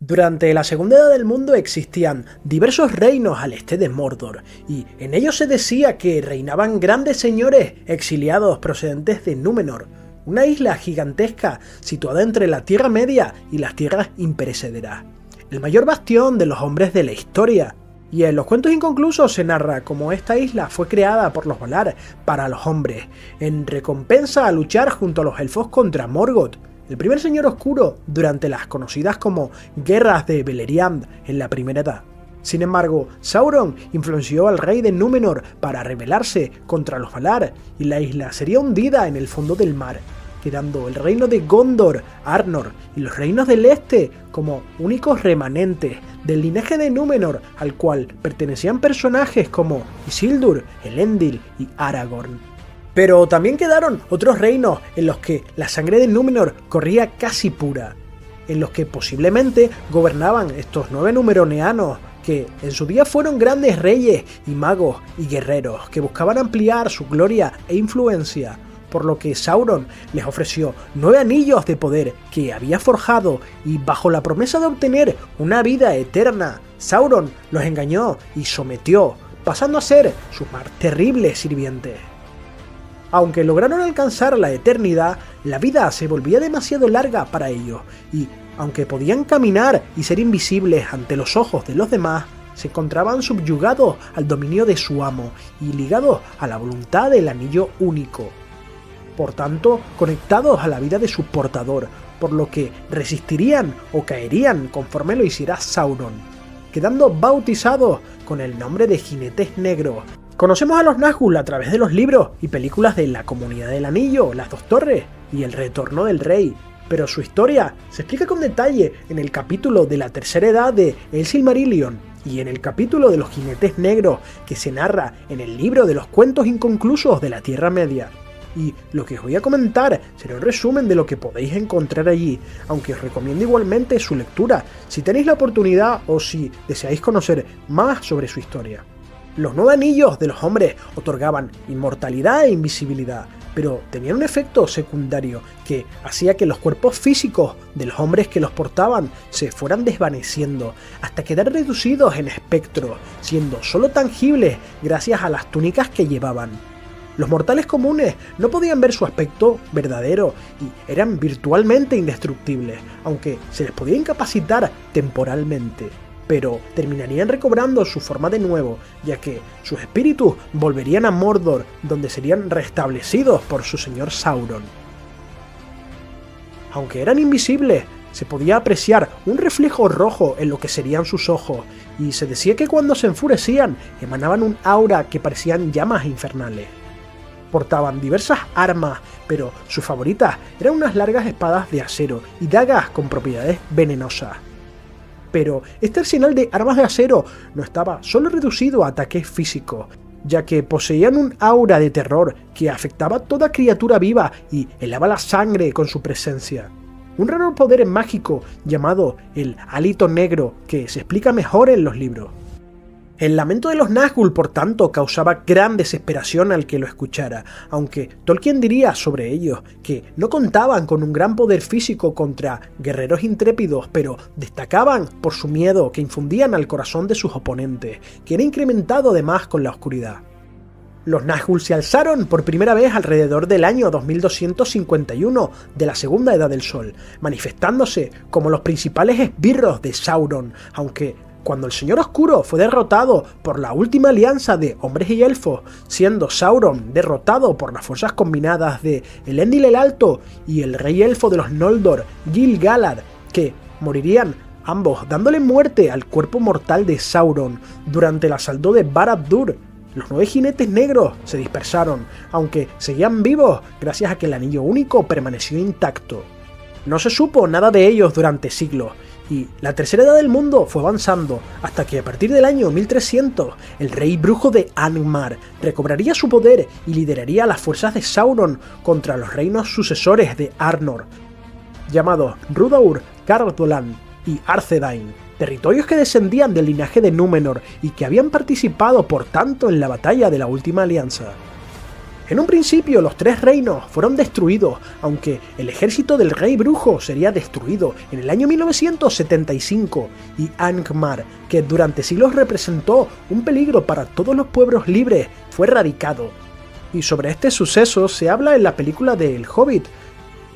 Durante la Segunda Edad del Mundo existían diversos reinos al este de Mordor, y en ellos se decía que reinaban grandes señores exiliados procedentes de Númenor, una isla gigantesca situada entre la Tierra Media y las tierras imperecederas, el mayor bastión de los hombres de la historia. Y en los cuentos inconclusos se narra cómo esta isla fue creada por los Valar para los hombres, en recompensa a luchar junto a los elfos contra Morgoth, el primer señor oscuro durante las conocidas como Guerras de Beleriand en la Primera Edad. Sin embargo, Sauron influenció al rey de Númenor para rebelarse contra los Valar, y la isla sería hundida en el fondo del mar, quedando el reino de Gondor, Arnor y los reinos del este como únicos remanentes del linaje de Númenor, al cual pertenecían personajes como Isildur, Elendil y Aragorn. Pero también quedaron otros reinos en los que la sangre de Númenor corría casi pura, en los que posiblemente gobernaban estos 9 numeroneanos que en su día fueron grandes reyes y magos y guerreros que buscaban ampliar su gloria e influencia, por lo que Sauron les ofreció 9 anillos de poder que había forjado, y bajo la promesa de obtener una vida eterna, Sauron los engañó y sometió, pasando a ser sus más terribles sirvientes. Aunque lograron alcanzar la eternidad, la vida se volvía demasiado larga para ellos, y aunque podían caminar y ser invisibles ante los ojos de los demás, se encontraban subyugados al dominio de su amo y ligados a la voluntad del anillo único. Por tanto, conectados a la vida de su portador, por lo que resistirían o caerían conforme lo hiciera Sauron, quedando bautizados con el nombre de Jinetes Negros. Conocemos a los Nazgûl a través de los libros y películas de La Comunidad del Anillo, Las Dos Torres y El Retorno del Rey, pero su historia se explica con detalle en el capítulo de la Tercera Edad de El Silmarillion y en el capítulo de los Jinetes Negros que se narra en el libro de los cuentos inconclusos de la Tierra Media. Y lo que os voy a comentar será un resumen de lo que podéis encontrar allí, aunque os recomiendo igualmente su lectura si tenéis la oportunidad o si deseáis conocer más sobre su historia. Los 9 anillos de los hombres otorgaban inmortalidad e invisibilidad, pero tenían un efecto secundario que hacía que los cuerpos físicos de los hombres que los portaban se fueran desvaneciendo, hasta quedar reducidos en espectros, siendo solo tangibles gracias a las túnicas que llevaban. Los mortales comunes no podían ver su aspecto verdadero y eran virtualmente indestructibles, aunque se les podía incapacitar temporalmente, pero terminarían recobrando su forma de nuevo, ya que sus espíritus volverían a Mordor, donde serían restablecidos por su señor Sauron. Aunque eran invisibles, se podía apreciar un reflejo rojo en lo que serían sus ojos, y se decía que cuando se enfurecían emanaban un aura que parecían llamas infernales. Portaban diversas armas, pero sus favoritas eran unas largas espadas de acero y dagas con propiedades venenosas. Pero este arsenal de armas de acero no estaba solo reducido a ataques físicos, ya que poseían un aura de terror que afectaba a toda criatura viva y helaba la sangre con su presencia. Un raro poder mágico llamado el Hálito Negro, que se explica mejor en los libros. El lamento de los Nazgûl, por tanto, causaba gran desesperación al que lo escuchara, aunque Tolkien diría sobre ellos que no contaban con un gran poder físico contra guerreros intrépidos, pero destacaban por su miedo que infundían al corazón de sus oponentes, que era incrementado además con la oscuridad. Los Nazgûl se alzaron por primera vez alrededor del año 2251 de la Segunda Edad del Sol, manifestándose como los principales esbirros de Sauron, aunque cuando el Señor Oscuro fue derrotado por la última alianza de hombres y elfos, siendo Sauron derrotado por las fuerzas combinadas de Elendil el Alto y el rey elfo de los Noldor, Gil-galad, que morirían ambos dándole muerte al cuerpo mortal de Sauron durante el asalto de Barad-dûr. Los 9 jinetes negros se dispersaron, aunque seguían vivos gracias a que el anillo único permaneció intacto. No se supo nada de ellos durante siglos, y la Tercera Edad del Mundo fue avanzando hasta que a partir del año 1300 el rey brujo de Angmar recobraría su poder y lideraría las fuerzas de Sauron contra los reinos sucesores de Arnor, llamados Rhudaur, Cardolan y Arthedain, territorios que descendían del linaje de Númenor y que habían participado por tanto en la batalla de la Última Alianza. En un principio los tres reinos fueron destruidos, aunque el ejército del rey brujo sería destruido en el año 1975 y Angmar, que durante siglos representó un peligro para todos los pueblos libres, fue erradicado. Y sobre este suceso se habla en la película de El Hobbit,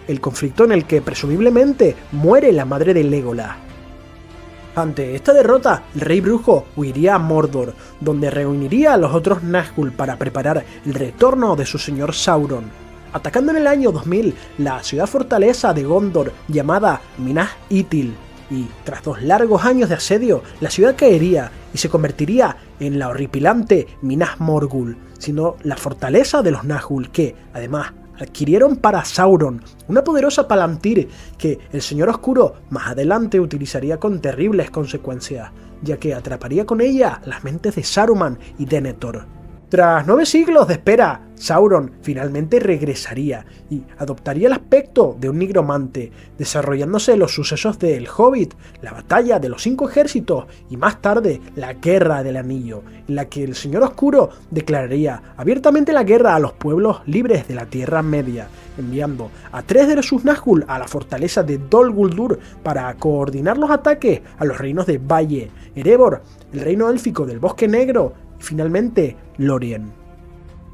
el conflicto en el que presumiblemente muere la madre de Legolas. Ante esta derrota, el rey brujo huiría a Mordor, donde reuniría a los otros Nazgûl para preparar el retorno de su señor Sauron, atacando en el año 2000 la ciudad fortaleza de Gondor llamada Minas Ithil, y tras 2 largos años de asedio, la ciudad caería y se convertiría en la horripilante Minas Morgul, sino la fortaleza de los Nazgûl que, además, adquirieron para Sauron una poderosa Palantir que el Señor Oscuro más adelante utilizaría con terribles consecuencias, ya que atraparía con ella las mentes de Saruman y Denethor. Tras 9 siglos de espera, Sauron finalmente regresaría y adoptaría el aspecto de un nigromante, desarrollándose los sucesos de El Hobbit, la batalla de los 5 ejércitos y más tarde la Guerra del Anillo, en la que el Señor Oscuro declararía abiertamente la guerra a los pueblos libres de la Tierra Media, enviando a 3 de sus Nazgûl a la fortaleza de Dol Guldur para coordinar los ataques a los reinos de Valle, Erebor, el reino élfico del Bosque Negro y finalmente Lórien.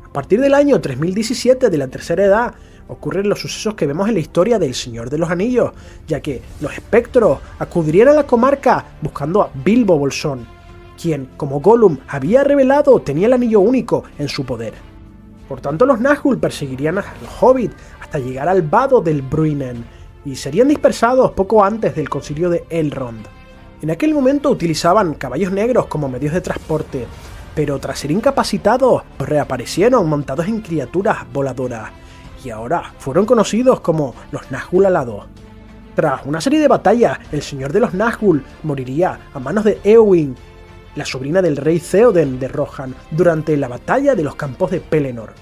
A partir del año 3017 de la Tercera Edad ocurren los sucesos que vemos en la historia del Señor de los Anillos, ya que los espectros acudirían a la comarca buscando a Bilbo Bolsón, quien, como Gollum había revelado, tenía el anillo único en su poder. Por tanto, los Nazgûl perseguirían a los Hobbits hasta llegar al vado del Bruinen, y serían dispersados poco antes del concilio de Elrond. En aquel momento utilizaban caballos negros como medios de transporte, pero tras ser incapacitados, reaparecieron montados en criaturas voladoras, y ahora fueron conocidos como los Nazgûl alados. Tras una serie de batallas, el señor de los Nazgûl moriría a manos de Éowyn, la sobrina del rey Theoden de Rohan, durante la batalla de los campos de Pelennor.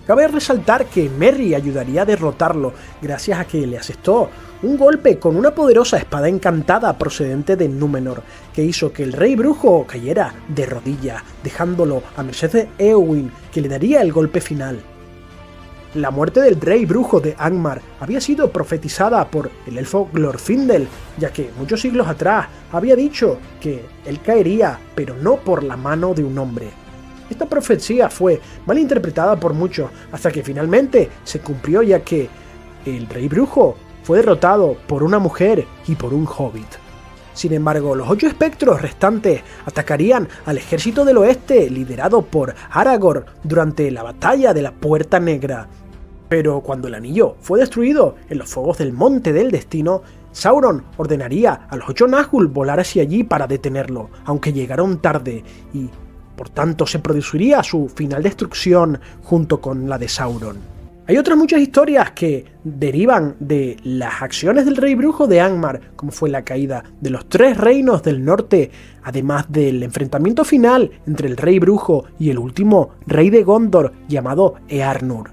Cabe resaltar que Merry ayudaría a derrotarlo gracias a que le asestó un golpe con una poderosa espada encantada procedente de Númenor, que hizo que el rey brujo cayera de rodillas, dejándolo a merced de Éowyn, que le daría el golpe final. La muerte del rey brujo de Angmar había sido profetizada por el elfo Glorfindel, ya que muchos siglos atrás había dicho que él caería, pero no por la mano de un hombre. Esta profecía fue mal interpretada por muchos, hasta que finalmente se cumplió, ya que el rey brujo fue derrotado por una mujer y por un hobbit. Sin embargo, los 8 espectros restantes atacarían al ejército del oeste liderado por Aragorn durante la batalla de la Puerta Negra. Pero cuando el anillo fue destruido en los fuegos del Monte del Destino, Sauron ordenaría a los 8 Nazgûl volar hacia allí para detenerlo, aunque llegaron tarde, y por tanto se produciría su final destrucción junto con la de Sauron. Hay otras muchas historias que derivan de las acciones del rey brujo de Angmar, como fue la caída de los 3 reinos del norte, además del enfrentamiento final entre el rey brujo y el último rey de Gondor llamado Eärnur,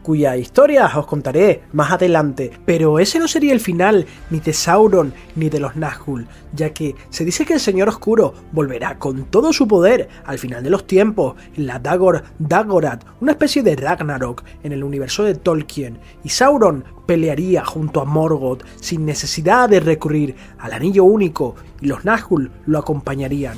cuya historia os contaré más adelante, pero ese no sería el final ni de Sauron ni de los Nazgûl, ya que se dice que el Señor Oscuro volverá con todo su poder al final de los tiempos en la Dagor Dagorath, una especie de Ragnarok en el universo de Tolkien, y Sauron pelearía junto a Morgoth sin necesidad de recurrir al Anillo Único, y los Nazgûl lo acompañarían.